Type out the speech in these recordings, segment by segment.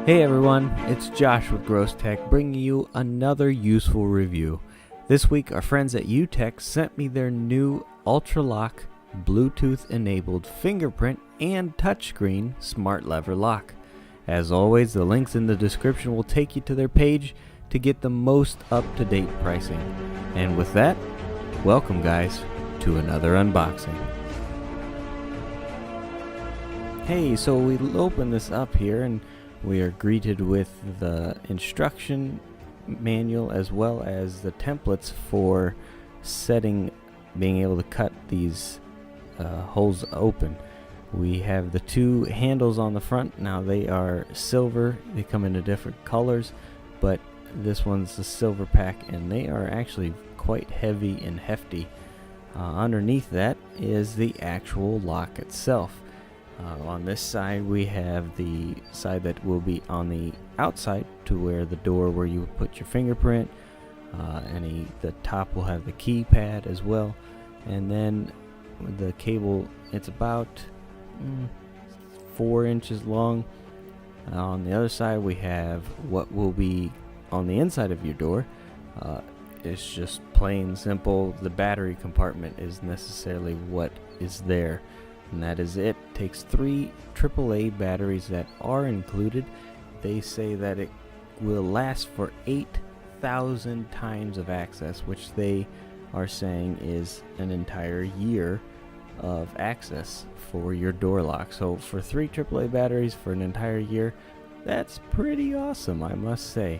Hey everyone, it's Josh with Gross Tech bringing you another useful review. This week our friends at UTech sent me their new Ultraloq Bluetooth enabled fingerprint and touchscreen smart lever lock. As always, the links in the description will take you to their page to get the most up-to-date pricing. And with that, welcome guys to another unboxing. Hey, so we open this up here and we are greeted with the instruction manual as well as the templates for being able to cut these holes open. We have the two handles on the front. Now they are silver. They come in different colors, but this one's the silver pack and they are actually quite heavy and hefty. Underneath that is the actual lock itself. On this side we have the side that will be on the outside to where the door where you put your fingerprint. The top will have the keypad as well, and then the cable, it's about 4 inches long. On the other side we have what will be on the inside of your door. It's just plain simple. The battery compartment is necessarily what is there, and that is it. Takes 3 AAA batteries that are included. They say that it will last for 8,000 times of access, which they are saying is an entire year of access for your door lock. So for 3 AAA batteries for an entire year, that's pretty awesome, I must say.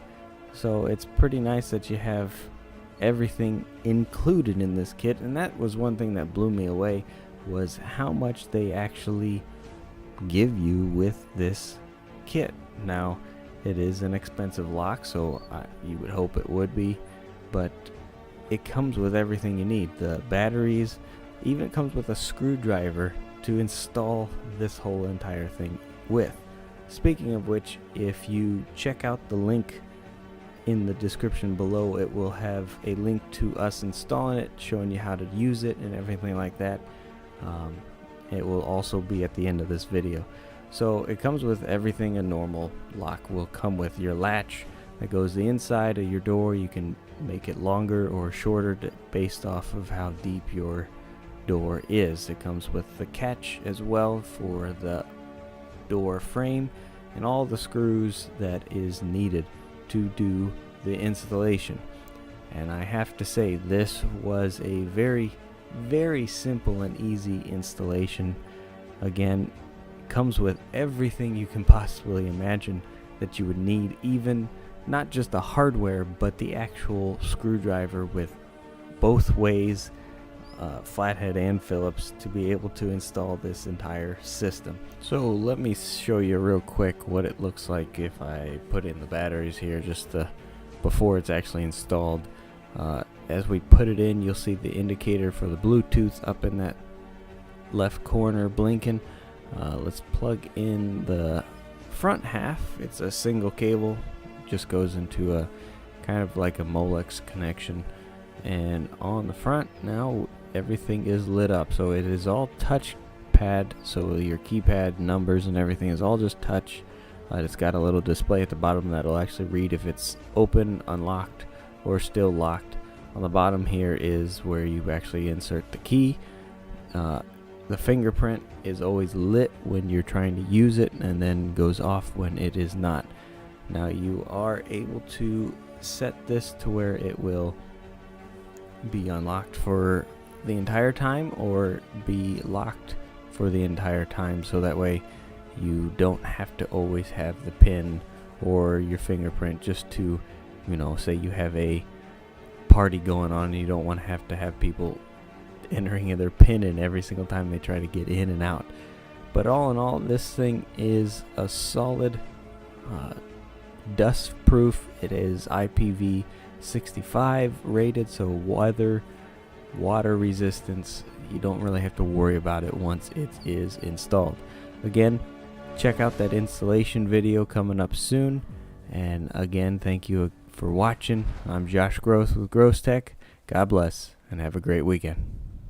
So it's pretty nice that you have everything included in this kit, and that was one thing that blew me away, was how much they actually give you with this kit. Now it is an expensive lock, so you would hope it would be, but it comes with everything you need. The batteries, even comes with a screwdriver to install this whole entire thing with. Speaking of which, if you check out the link in the description below, it will have a link to us installing it, showing you how to use it and everything like that. It will also be at the end of this video. So it comes with everything a normal lock will come with. Your latch that goes the inside of your door, you can make it longer or shorter based off of how deep your door is. It comes with the catch as well for the door frame and all the screws that is needed to do the installation. And I have to say, this was a very simple and easy installation. Again, comes with everything you can possibly imagine that you would need, even not just the hardware but the actual screwdriver with both ways, flathead and Phillips, to be able to install this entire system. So let me show you real quick what it looks like if I put in the batteries here, just before it's actually installed. As we put it in, you'll see the indicator for the Bluetooth up in that left corner blinking. Let's plug in the front half. It's a single cable, just goes into a kind of like a Molex connection, and on the front now everything is lit up. So it is all touch pad, so your keypad numbers and everything is all just touch. It's got a little display at the bottom that'll actually read if it's open, unlocked, or still locked. On the bottom here is where you actually insert the key. The fingerprint is always lit when you're trying to use it and then goes off when it is not. Now you are able to set this to where it will be unlocked for the entire time or be locked for the entire time, so that way you don't have to always have the pin or your fingerprint just to, say you have a party going on and you don't want to have people entering their pin in every single time they try to get in and out. But all in all, this thing is a solid, dust proof. It is IPv65 rated, so water resistance, you don't really have to worry about it once it is installed. Again, check out that installation video coming up soon. And again, thank you for watching. I'm Josh Gross with Gross Tech. God bless and have a great weekend.